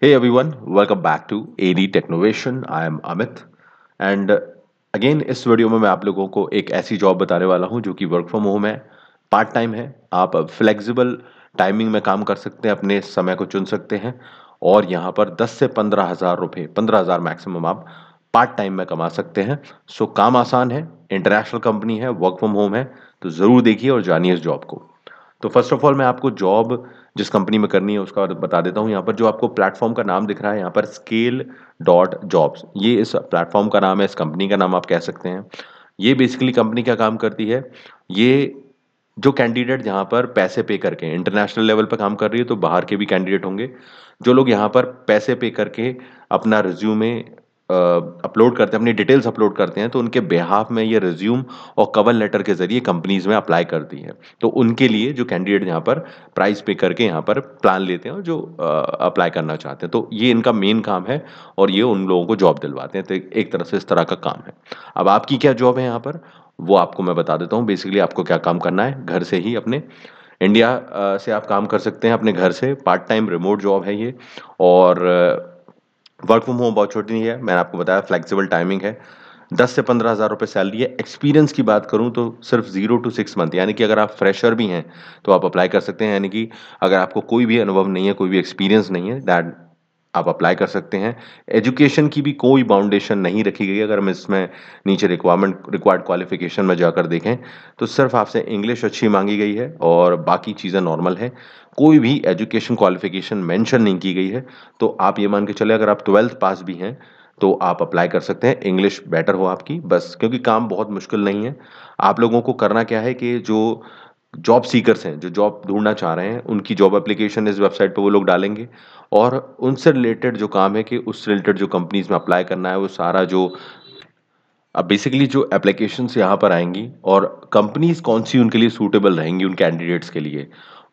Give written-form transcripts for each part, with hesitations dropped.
Hey everyone, welcome back to AD Technovation. I am Amit and again इस video में मैं आप लोगों को एक ऐसी जॉब बताने वाला हूं जो कि वर्क फ्रॉम होम है, पार्ट टाइम है। आप फ्लेक्सिबल टाइमिंग में काम कर सकते हैं, अपने समय को चुन सकते हैं और यहाँ पर 10 से 15,000 रुपये, 15,000 मैक्सिमम आप पार्ट टाइम में कमा सकते हैं। सो काम आसान है, इंटरनेशनल कंपनी है, वर्क फ्रॉम होम है, तो ज़रूर देखिए और जानिए इस जॉब को। तो फर्स्ट ऑफ ऑल मैं आपको जॉब जिस कंपनी में करनी है उसका बता देता हूँ। यहाँ पर जो आपको प्लेटफॉर्म का नाम दिख रहा है, यहाँ पर स्केल डॉट जॉब्स, ये इस प्लेटफॉर्म का नाम है, इस कंपनी का नाम आप कह सकते हैं। ये बेसिकली कंपनी क्या काम करती है, ये जो कैंडिडेट यहाँ पर पैसे पे करके इंटरनेशनल लेवल पर काम कर रही है, तो बाहर के भी कैंडिडेट होंगे जो लोग यहाँ पर पैसे पे करके अपना रिज्यूमे अपलोड करते हैं, अपनी डिटेल्स अपलोड करते हैं, तो उनके बिहाफ में ये रिज्यूम और कवर लेटर के जरिए कंपनीज में अप्लाई करती है। तो उनके लिए जो कैंडिडेट यहाँ पर प्राइस पे करके यहाँ पर प्लान लेते हैं और जो अप्लाई करना चाहते हैं, तो ये इनका मेन काम है और ये उन लोगों को जॉब दिलवाते हैं। तो एक तरह से इस तरह का काम है। अब आपकी क्या जॉब है यहाँ पर, वो आपको मैं बता देता हूँ। बेसिकली आपको क्या काम करना है, घर से ही अपने इंडिया से आप काम कर सकते हैं, अपने घर से पार्ट टाइम रिमोट जॉब है ये। और वर्क फ्रॉम होम अपॉर्चुनिटी है, मैंने आपको बताया फ्लेक्सिबल टाइमिंग है। 10 से 15,000 रुपये सैलरी है। एक्सपीरियंस की बात करूं तो सिर्फ 0 to 6 मंथ, यानी कि अगर आप फ्रेशर भी हैं तो आप अप्लाई कर सकते हैं। यानी कि अगर आपको कोई भी अनुभव नहीं है, कोई भी एक्सपीरियंस नहीं है, दैट आप अप्लाई कर सकते हैं। एजुकेशन की भी कोई बाउंडेशन नहीं रखी गई है। अगर हम इसमें नीचे रिक्वायर्ड क्वालिफिकेशन में जाकर देखें तो सिर्फ आपसे इंग्लिश अच्छी मांगी गई है और बाकी चीज़ें नॉर्मल है। कोई भी एजुकेशन क्वालिफिकेशन मेंशन नहीं की गई है। तो आप ये मान के चले, अगर आप 12th पास भी हैं तो आप अप्लाई कर सकते हैं। इंग्लिश बेटर हो आपकी बस, क्योंकि काम बहुत मुश्किल नहीं है। आप लोगों को करना क्या है कि जो जॉब सीकर्स हैं, जो जॉब ढूंढना चाह रहे हैं, उनकी जॉब एप्लीकेशन इस वेबसाइट पे वो लोग डालेंगे और उनसे रिलेटेड जो काम है कि उससे रिलेटेड जो कंपनीज में अप्लाई करना है, वो सारा जो अब बेसिकली जो एप्लीकेशंस यहाँ पर आएंगी और कंपनीज कौन सी उनके लिए सूटेबल रहेंगी उन कैंडिडेट्स के लिए,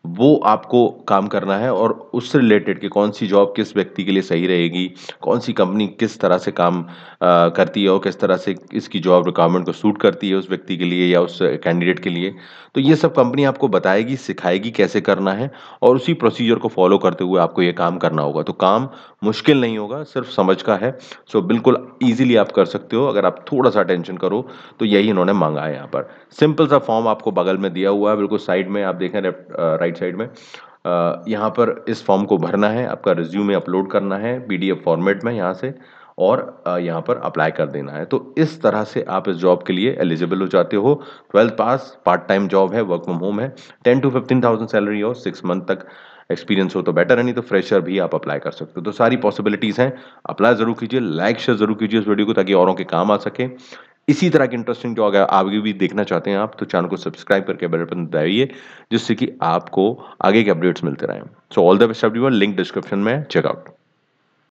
वो आपको काम करना है। और उससे रिलेटेड कि कौन सी जॉब किस व्यक्ति के लिए सही रहेगी, कौन सी कंपनी किस तरह से काम करती है और किस तरह से इसकी जॉब रिक्वायरमेंट को सूट करती है उस व्यक्ति के लिए या उस कैंडिडेट के लिए, तो ये सब कंपनी आपको बताएगी, सिखाएगी कैसे करना है और उसी प्रोसीजर को फॉलो करते हुए आपको ये काम करना होगा। तो काम मुश्किल नहीं होगा, सिर्फ समझ का है। सो बिल्कुल ईजिली आप कर सकते हो अगर आप थोड़ा सा टेंशन करो। तो यही इन्होंने मांगा है यहाँ पर। सिंपल सा फॉर्म आपको बगल में दिया हुआ है, बिल्कुल साइड में आप देखें, राइट साइड में यहाँ पर इस फॉर्म को भरना है, आपका रिज्यूमे अपलोड करना है पीडीएफ फॉर्मेट में यहाँ से, और यहाँ पर अप्लाई कर देना है। तो इस तरह से आप इस जॉब के लिए एलिजिबल हो जाते हो। 12th पास, पार्ट टाइम जॉब है, वर्क फ्रॉम होम है, 10 to 15,000 सैलरी और 6 मंथ तक एक्सपीरियंस हो तो बेटर है, नहीं तो फ्रेशर भी आप अप्लाई कर सकते हो। तो सारी पॉसिबिलिटीज हैं, अप्लाई जरूर कीजिए, लाइक शेयर जरूर कीजिए इस वीडियो को ताकि औरों के काम आ सके। इसी तरह की इंटरेस्टिंग जो अगर आगे भी देखना चाहते हैं आप, तो चैनल को सब्सक्राइब करके बेल बटन दबाइए, जिससे कि आपको आगे के अपडेट्स मिलते रहें। So all the best everyone, link description में, चेकआउट।